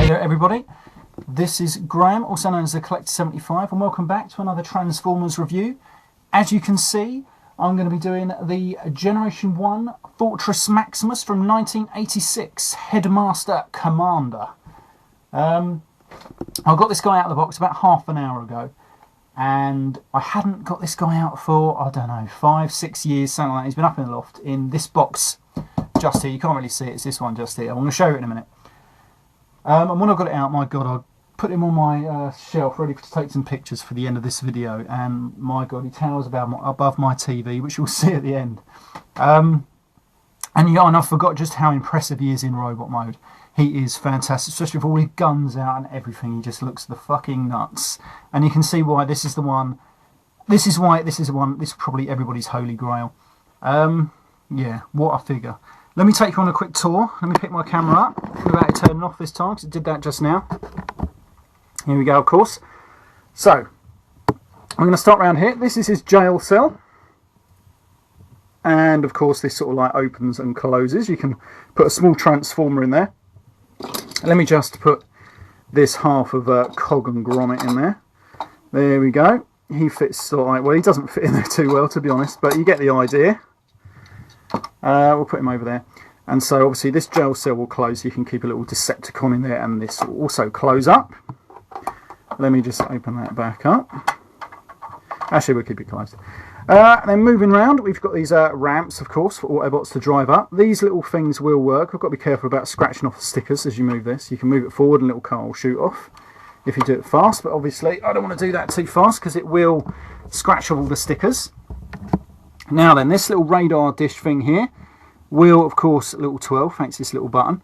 there everybody, this is Graham, also known as the Collector 75, and welcome back to another Transformers review. As you can see, I'm going to be doing the Generation 1 Fortress Maximus from 1986, Headmaster Commander. I got this guy out of the box about half an hour ago, and I hadn't got this guy out for, I don't know, 5-6 years, something like that. He's been up in the loft in this box just here. You can't really see it, it's this one just here. I'm going to show you in a minute. And when I got it out, my God, I put him on my shelf ready to take some pictures for the end of this video, and my God, he towers above my TV, which you'll see at the end. And I forgot just how impressive he is in robot mode. He is fantastic, especially with all his guns out and everything. He just looks the fucking nuts. And you can see why this is the one. This is probably everybody's holy grail. Yeah, what a figure. Let me take you on a quick tour. Let me pick my camera up without it turning off this time, because it did that just now. Here we go, of course. So, I'm going to start around here. This is his jail cell. And, of course, this sort of like opens and closes. You can put a small transformer in there. Let me just put this half of cog and grommet in there. There we go. He fits sort of like, well, he doesn't fit in there too well, to be honest, but you get the idea. We'll put him over there. And so obviously this jail cell will close, so you can keep a little Decepticon in there, and this will also close up. Let me just open that back up. Actually, we'll keep it closed. Then moving around, we've got these ramps, of course, for Autobots to drive up. These little things will work. I've got to be careful about scratching off the stickers as you move this. You can move it forward and a little car will shoot off if you do it fast, but obviously I don't want to do that too fast because it will scratch off all the stickers. Now then, this little radar dish thing here will, of course, little 12, thanks to this little button.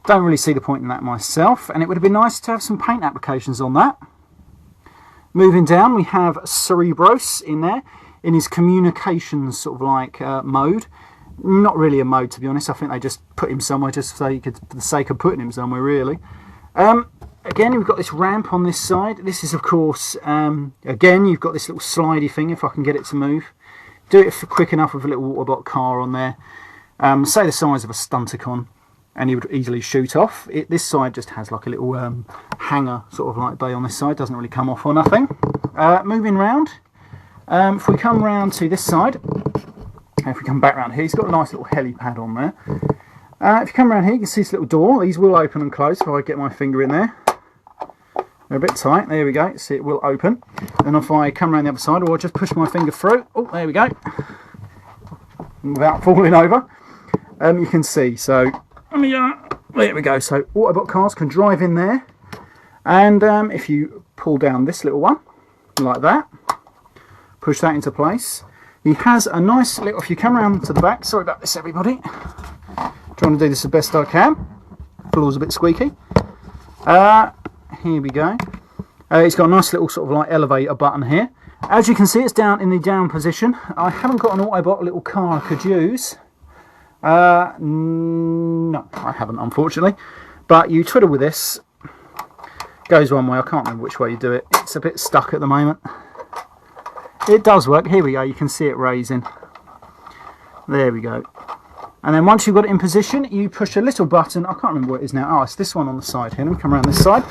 Don't really see the point in that myself, and it would have been nice to have some paint applications on that. Moving down, we have Cerebros in there, in his communications sort of like mode. Not really a mode, to be honest. I think they just put him somewhere just for the sake of putting him somewhere, really. Again, we've got this ramp on this side. This is, of course, again, you've got this little slidey thing, if I can get it to move. Do it for quick enough with a little Autobot car on there. Say the size of a Stunticon, and he would easily shoot off. This side just has like a little hanger sort of like bay on this side. Doesn't really come off or nothing. Moving round. If we come round to this side, if we come back round here, he's got a nice little helipad on there. If you come around here, you can see this little door. These will open and close if I get my finger in there. They're a bit tight. There we go. See, it will open. Then if I come around the other side, or I just push my finger through. Oh, there we go. Without falling over. You can see. So, there we go. So, Autobot cars can drive in there. And if you pull down this little one, like that, push that into place. He has a nice little, if you come around to the back, sorry about this everybody. Trying to do this the best I can. Floor's a bit squeaky. Here we go. It's got a nice little sort of like elevator button here. As you can see, it's down in the down position. I haven't got an Autobot little car I could use. No, I haven't, unfortunately. But you twiddle with this. Goes one way. I can't remember which way you do it. It's a bit stuck at the moment. It does work. Here we go. You can see it raising. There we go. And then once you've got it in position, you push a little button. I can't remember what it is now. Oh, it's this one on the side here. Let me come around this side.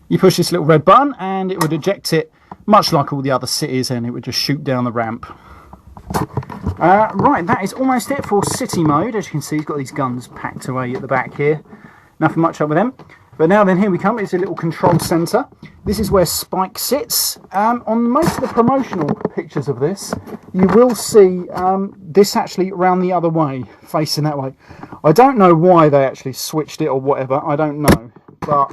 You push this little red button and it would eject it, much like all the other cities, and it would just shoot down the ramp. Right, that is almost it for city mode. As you can see, he's got these guns packed away at the back here. Nothing much up with them. But now then, here we come. It's a little control centre. This is where Spike sits. On most of the promotional pictures of this, you will see this actually round the other way, facing that way. I don't know why they actually switched it or whatever. I don't know. But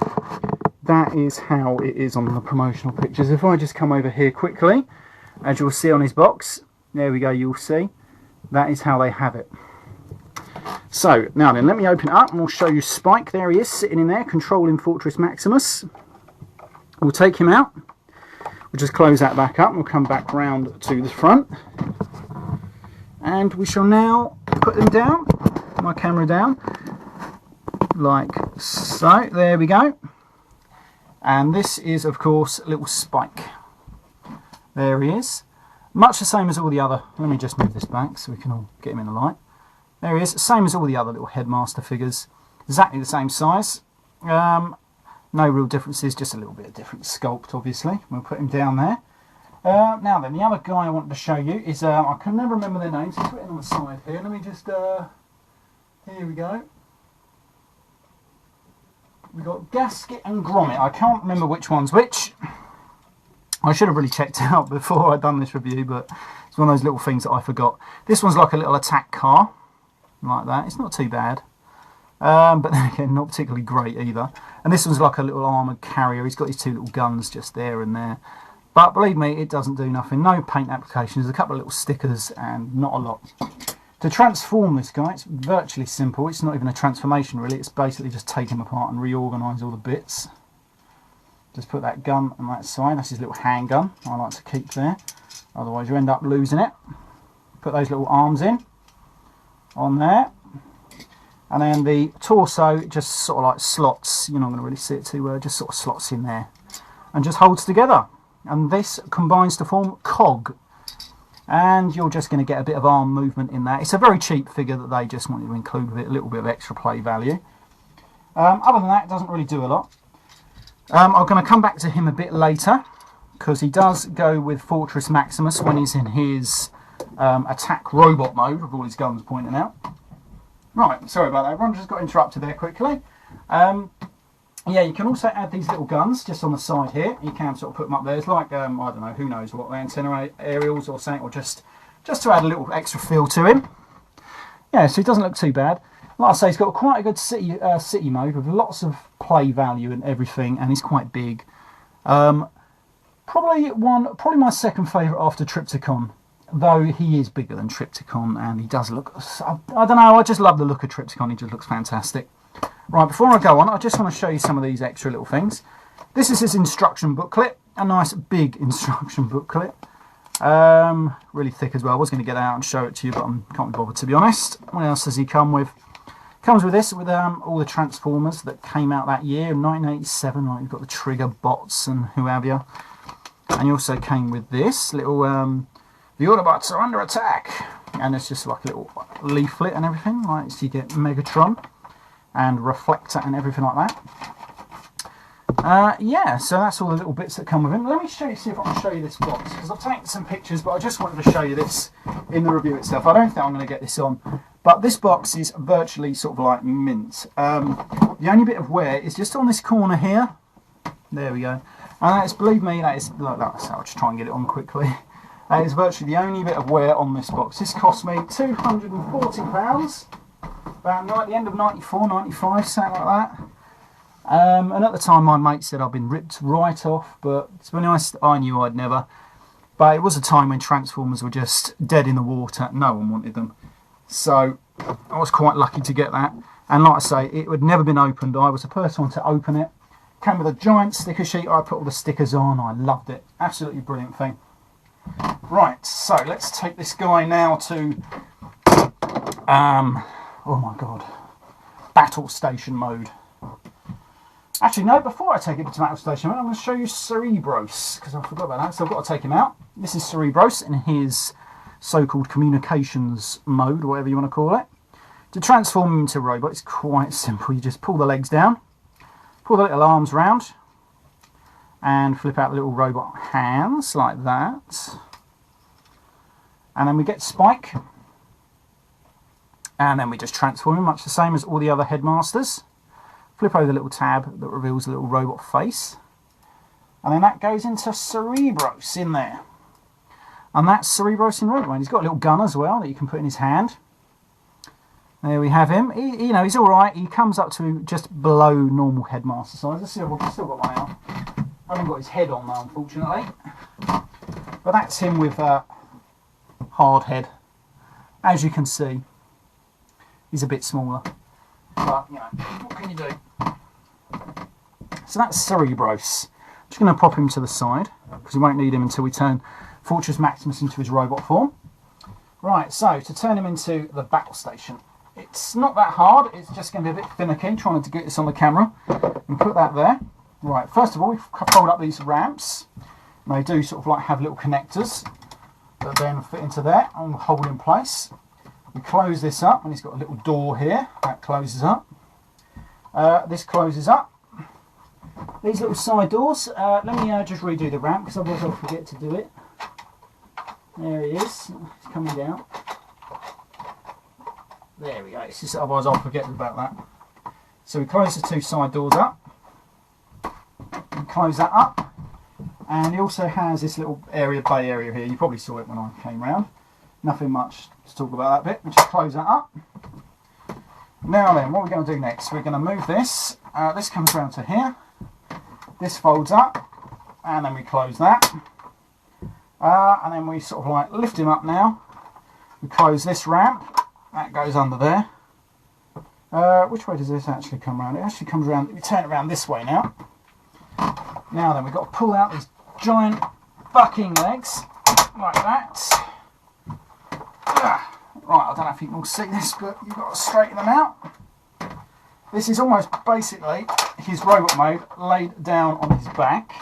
that is how it is on the promotional pictures. If I just come over here quickly, as you'll see on his box, there we go, you'll see. That is how they have it. So, now then, let me open it up and we'll show you Spike. There he is, sitting in there, controlling Fortress Maximus. We'll take him out. We'll just close that back up and we'll come back round to the front. And we shall now put them down, put my camera down, like so. There we go. And this is, of course, little Spike. There he is. Much the same as all the other. Let me just move this back so we can all get him in the light. There he is, same as all the other little Headmaster figures. exactly the same size. No real differences, just a little bit of different sculpt, obviously. We'll put him down there. Now then, the other guy I wanted to show you is, I can never remember their names, it's written on the side here. Let me just, here we go. We've got Gasket and Grommet. I can't remember which one's which. I should have really checked out before I'd done this review, but it's one of those little things that I forgot. This one's like a little attack car, like that. It's not too bad. But then again, not particularly great either. And this one's like a little armoured carrier. He's got his two little guns just there and there. But believe me, it doesn't do nothing. No paint applications, a couple of little stickers and not a lot. To transform this guy, it's virtually simple. It's not even a transformation really. It's basically just take him apart and reorganise all the bits. Just put that gun on that side. That's his little handgun I like to keep there. Otherwise you end up losing it. Put those little arms in on there. And then the torso just sort of like slots, you're not going to really see it too well, just sort of slots in there and just holds together. And this combines to form Cog. And you're just going to get a bit of arm movement in that. It's a very cheap figure that they just wanted to include with it, a little bit of extra play value. Other than that, it doesn't really do a lot. I'm going to come back to him a bit later, because he does go with Fortress Maximus when he's in his attack robot mode, with all his guns pointing out. Right, sorry about that, everyone, just got interrupted there quickly. Yeah, you can also add these little guns just on the side here. You can sort of put them up there. It's like, I don't know, who knows what, antenna aerials or something, or just to add a little extra feel to him. Yeah, so he doesn't look too bad. Like I say, he's got quite a good city mode with lots of play value and everything, and he's quite big. Probably my second favourite after Triptychon. Though he is bigger than Triptychon, and he does look, I don't know, I just love the look of Triptychon, he just looks fantastic. Right, before I go on, I just want to show you some of these extra little things. This is his instruction booklet, a nice big instruction booklet. Really thick as well. I was going to get it out and show it to you, but I can't be bothered, to be honest. What else does he come with? Comes with this, with all the Transformers that came out that year, in 1987. Like, you've got the Trigger bots and who have you. And he also came with this little... the Autobots are under attack, and it's just like a little leaflet and everything, like so you get Megatron and Reflector and everything like that. Yeah, so that's all the little bits that come with him. Let me see if I can show you this box, because I've taken some pictures, but I just wanted to show you this in the review itself. I don't think I'm going to get this on, but this box is virtually sort of like mint. The only bit of wear is just on this corner here. There we go. And that is, believe me, that is, look, I'll just try and get it on quickly. That is virtually the only bit of wear on this box. This cost me £240, about the end of 94, 95, something like that. And at the time my mate said I'd been ripped right off, but to be honest, I knew I'd never. But it was a time when Transformers were just dead in the water, no one wanted them. So I was quite lucky to get that. And like I say, it had never been opened. I was the first one to open it. Came with a giant sticker sheet, I put all the stickers on, I loved it. Absolutely brilliant thing. Right, so let's take this guy now to, oh my god, battle station mode. Actually, no, before I take it to battle station mode, I'm going to show you Cerebros, because I forgot about that, so I've got to take him out. This is Cerebros in his so-called communications mode, whatever you want to call it. To transform him into a robot, it's quite simple. You just pull the legs down, pull the little arms round, and flip out the little robot hands like that. And then we get Spike. And then we just transform him, much the same as all the other headmasters. Flip over the little tab that reveals the little robot face. And then that goes into Cerebros in there. And that's Cerebros in robot. And he's got a little gun as well that you can put in his hand. There we have him. You know, he's alright. He comes up to just below normal headmaster size. Let's see if I've still got my arm. I haven't got his head on now, unfortunately. But that's him with a hard head. As you can see, he's a bit smaller. But, you know, what can you do? So that's Cerebros. I'm just going to pop him to the side, because we won't need him until we turn Fortress Maximus into his robot form. Right, so to turn him into the battle station. It's not that hard, it's just going to be a bit finicky, trying to get this on the camera. And put that there. Right, first of all, we fold up these ramps. And they do sort of like have little connectors that then fit into there and hold in place. We close this up, and it's got a little door here that closes up. This closes up. These little side doors, let me just redo the ramp because otherwise I'll forget to do it. There he is, it's coming down. There we go, it's just, otherwise I'll forget about that. So we close the two side doors up. And close that up. And he also has this little area, bay area here. You probably saw it when I came round. Nothing much to talk about that bit. We just close that up. Now then, what we're going to do next, we're going to move this. This comes round to here. This folds up, and then we close that. And then we sort of like lift him up now. We close this ramp. That goes under there. Which way does this actually come around? It actually comes around, we turn it around this way now. Now then, we've got to pull out these giant fucking legs, like that. Right, I don't know if you can all see this, but you've got to straighten them out. This is almost basically his robot mode laid down on his back,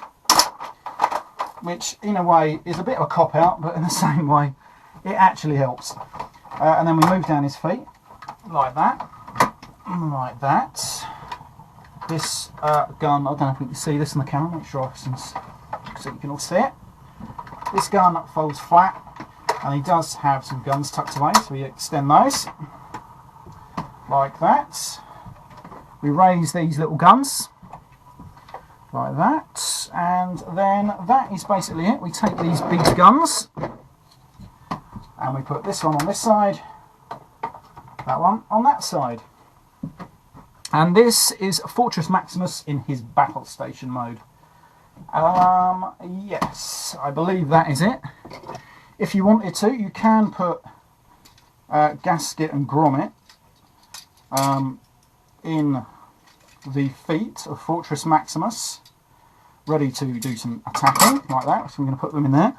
which in a way is a bit of a cop-out, but in the same way it actually helps. And then we move down his feet, like that, like that. This gun, I don't know if we can see this in the camera, make sure so you can all see it. This gun folds flat, and he does have some guns tucked away, so we extend those, like that. We raise these little guns, like that, and then that is basically it. We take these big guns, and we put this one on this side, that one on that side. And this is Fortress Maximus in his battle station mode. Yes, I believe that is it. If you wanted to, you can put gasket and grommet in the feet of Fortress Maximus, ready to do some attacking, like that. So we're going to put them in there,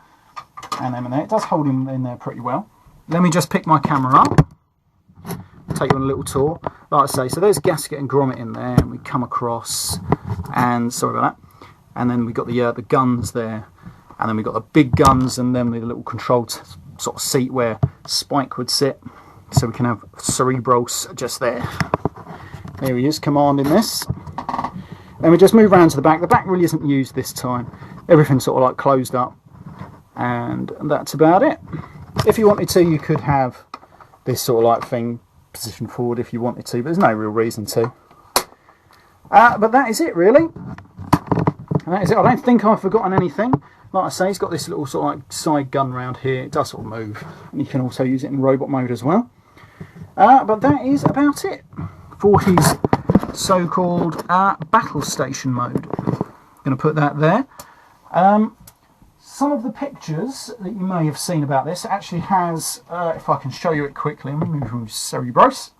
and them in there. It does hold him in there pretty well. Let me just pick my camera up, take you on a little tour. Like I say, so there's gasket and grommet in there, and we come across, and sorry about that, and then we got the guns there, and then we got the big guns, and then the little controlled sort of seat where Spike would sit, so we can have Cerebros just there. There he is, commanding this. And we just move around to the back. The back really isn't used this time. Everything's sort of like closed up, and that's about it. If you wanted to, you could have this sort of like thing positioned forward if you wanted to, but there's no real reason to. But that is it, really. And that is it. I don't think I've forgotten anything. Like I say, he's got this little sort of like side gun round here. It does sort of move, and you can also use it in robot mode as well. But that is about it for his so-called battle station mode. I'm going to put that there. Some of the pictures that you may have seen about this actually has, if I can show you it quickly, I'm moving from Cerebros.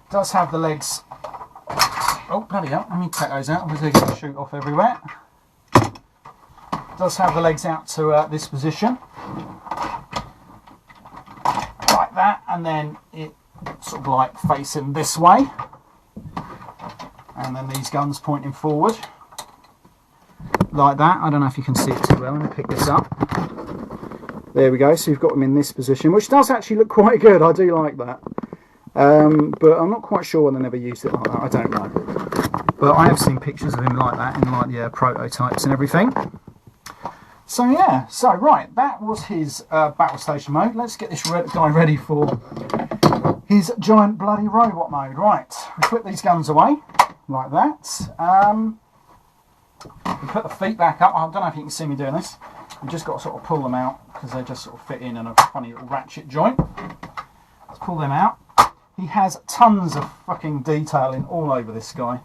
Does have the legs. Oh, bloody hell, let me take those out, otherwise they're going to shoot off everywhere. Does have the legs out to this position, like that, and then it sort of like facing this way, and then these guns pointing forward, like that. I don't know if you can see it too well. Let me pick this up. There we go. So you've got them in this position, which does actually look quite good. I do like that. But I'm not quite sure when they never used it like that. I don't know. But I have seen pictures of him like that in like the prototypes and everything. So yeah. So right, that was his battle station mode. Let's get this guy ready for his giant bloody robot mode. Right. We put these guns away like that. We put the feet back up. I don't know if you can see me doing this. We've just got to sort of pull them out because they just sort of fit in a funny little ratchet joint. Let's pull them out. He has tons of fucking detailing all over this guy.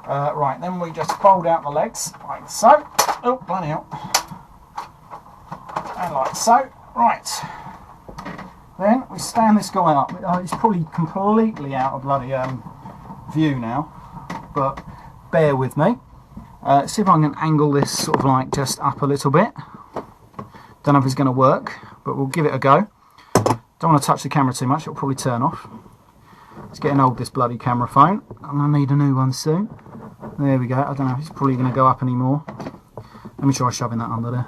Right, then we just fold out the legs like so. Oh, bloody hell. And like so. Right. Then we stand this guy up. He's probably completely out of bloody view now, but bear with me. See if I can angle this sort of like just up a little bit. Don't know if it's going to work, but we'll give it a go. Don't want to touch the camera too much, it'll probably turn off. It's getting old, this bloody camera phone. I'm going to need a new one soon. There we go. I don't know if it's probably going to go up anymore. Let me try shoving that under there.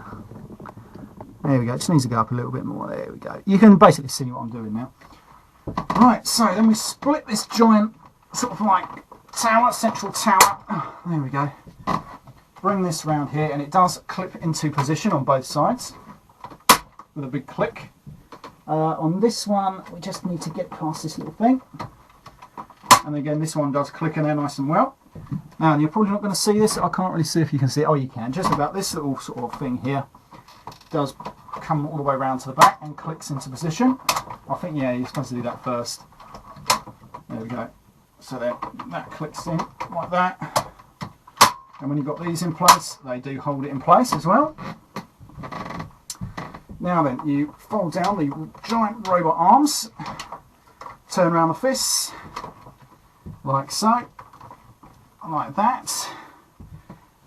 There we go. It just needs to go up a little bit more. There we go. You can basically see what I'm doing now. Right, so then we split this giant sort of like tower, central tower. Oh, there we go. Bring this round here, and it does clip into position on both sides with a big click. On this one, we just need to get past this little thing. And again, this one does click in there nice and well. Now, you're probably not going to see this. I can't really see if you can see it. Oh, you can. Just about this little sort of thing here does come all the way around to the back and clicks into position. I think, yeah, you're supposed to do that first. There we go. So then that clicks in like that. And when you've got these in place, they do hold it in place as well. Now then, you fold down the giant robot arms, turn around the fists, like so, like that.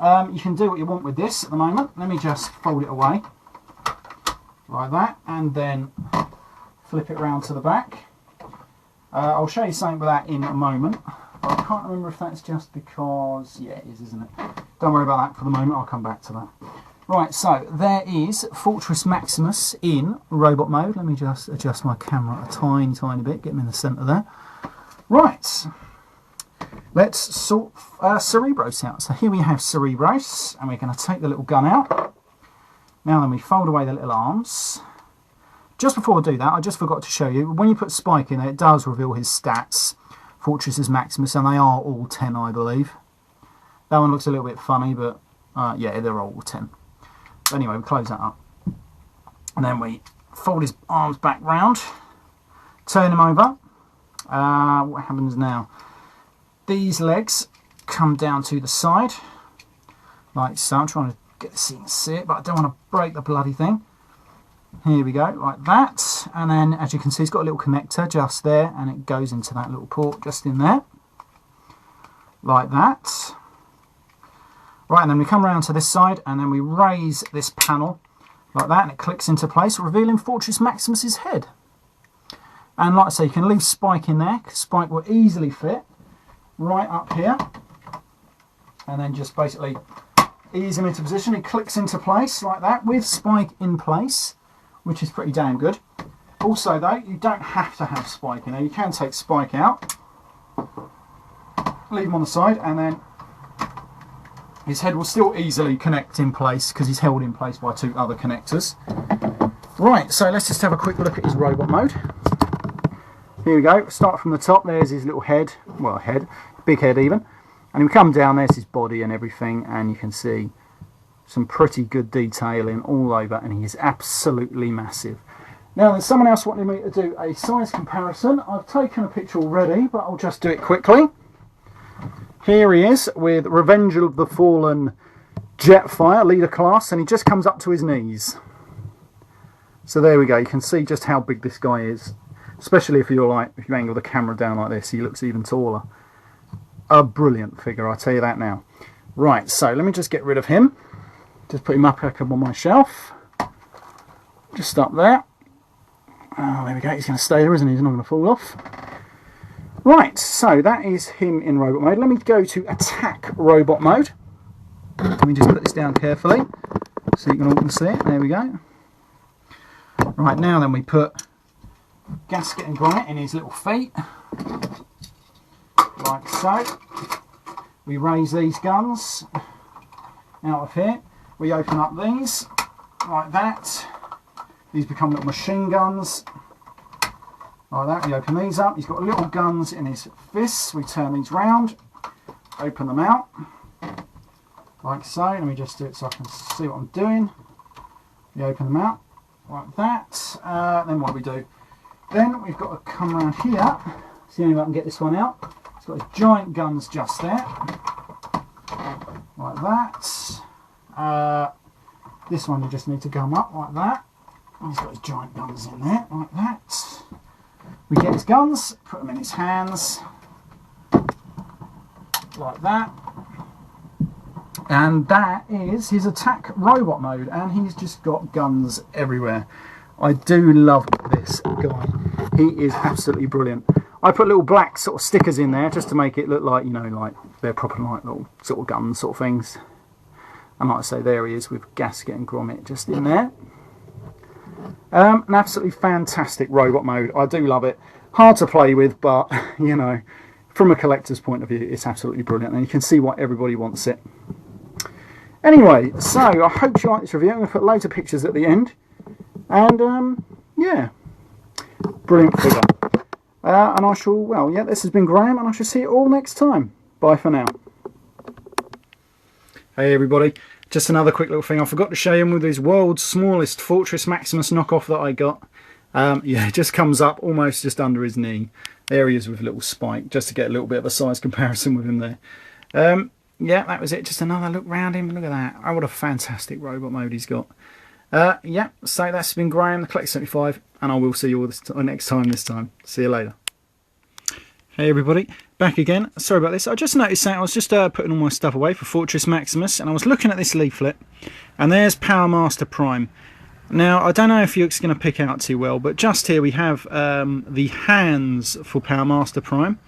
You can do what you want with this at the moment. Let me just fold it away, like that, and then flip it round to the back. I'll show you something with that in a moment. I can't remember if that's just because, yeah, it is, isn't it? Don't worry about that for the moment, I'll come back to that. Right, so there is Fortress Maximus in robot mode. Let me just adjust my camera a tiny, tiny bit, get him in the centre there. Right, let's sort Cerebros out. So here we have Cerebros, and we're going to take the little gun out. Now then, we fold away the little arms. Just before I do that, I just forgot to show you, when you put Spike in there, it does reveal his stats. Fortress Maximus, and they are all 10, I believe. That one looks a little bit funny, but yeah, they're all 10. But anyway, we close that up. And then we fold his arms back round, turn him over. What happens now? These legs come down to the side, like so. I'm trying to get so you can see it, but I don't want to break the bloody thing. Here we go, like that. And then, as you can see, it's got a little connector just there, and it goes into that little port just in there, like that. Right, and then we come around to this side, and then we raise this panel like that, and it clicks into place, revealing Fortress Maximus's head. And like I say, you can leave Spike in there, because Spike will easily fit right up here, and then just basically ease him into position. He clicks into place like that with Spike in place, which is pretty damn good. Also though, you don't have to have Spike in there. You can take Spike out, leave him on the side, and then his head will still easily connect in place because he's held in place by two other connectors. Right, so let's just have a quick look at his robot mode. Here we go, start from the top. There's his little head, well, head, big head even. And we come down, there's his body and everything, and you can see some pretty good detailing all over, and he is absolutely massive. Now then, someone else wanted me to do a size comparison. I've taken a picture already, but I'll just do it quickly. Here he is with Revenge of the Fallen Jetfire leader class, and he just comes up to his knees. So there we go, you can see just how big this guy is, especially if you angle the camera down like this, he looks even taller. A brilliant figure, I tell you that now. Right, so let me just get rid of him. Just put him up on my shelf. Just up there. Oh, there we go. He's going to stay there, isn't he? He's not going to fall off. Right, so that is him in robot mode. Let me go to attack robot mode. Let me just put this down carefully so you can all see it. There we go. Right, now then we put gasket and grommet in his little feet. Like so. We raise these guns out of here. We open up these like that. These become little machine guns like that. We open these up. He's got little guns in his fists. We turn these round, open them out like so. Let me just do it so I can see what I'm doing. We open them out like that. Then what do we do? Then we've got to come around here. See if I can get this one out. It's got his giant guns just there like that. This one you just need to gum up like that. He's got his giant guns in there like that. We get his guns, put them in his hands like that, and that is his attack robot mode, and he's just got guns everywhere. I do love this guy. He is absolutely brilliant. I put little black sort of stickers in there just to make it look like, you know, like they're proper like little sort of guns sort of things. And like I say, there he is with gasket and grommet just in there. An absolutely fantastic robot mode. I do love it. Hard to play with, but you know, from a collector's point of view, it's absolutely brilliant, and you can see why everybody wants it. Anyway, so I hope you like this review. I'm going to put loads of pictures at the end, and yeah, brilliant figure. And I shall, well, yeah, this has been Graham, and I shall see you all next time. Bye for now. Hey everybody, just another quick little thing. I forgot to show you with this world's smallest Fortress Maximus knockoff that I got. Yeah, it just comes up almost just under his knee. There he is with a little spike, just to get a little bit of a size comparison with him there. Yeah, that was it. Just another look round him. Look at that. Oh, what a fantastic robot mode he's got. Yeah, so that's been Graham, the Collector 75, and I will see you all next time. See you later. Hey everybody, back again. Sorry about this. I just noticed that I was just putting all my stuff away for Fortress Maximus, and I was looking at this leaflet, and there's Powermaster Prime. Now, I don't know if you're going to pick out too well, but just here we have the hands for Powermaster Prime.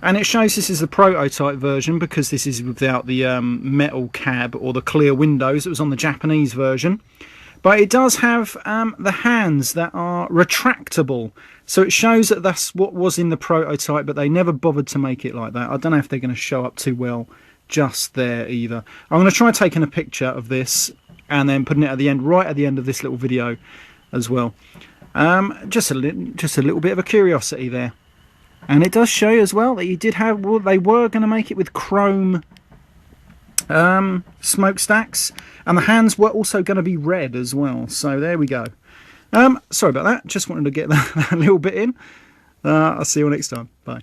And it shows this is the prototype version, because this is without the metal cab or the clear windows. It was on the Japanese version. But it does have the hands that are retractable. So it shows that that's what was in the prototype, but they never bothered to make it like that. I don't know if they're going to show up too well just there either. I'm going to try taking a picture of this and then putting it at the end, right at the end of this little video as well. Just a little bit of a curiosity there. And it does show as well that you did have, well, they were going to make it with chrome smokestacks, and the hands were also going to be red as well. So there we go. Sorry about that. Just wanted to get that little bit in. I'll see you all next time. Bye.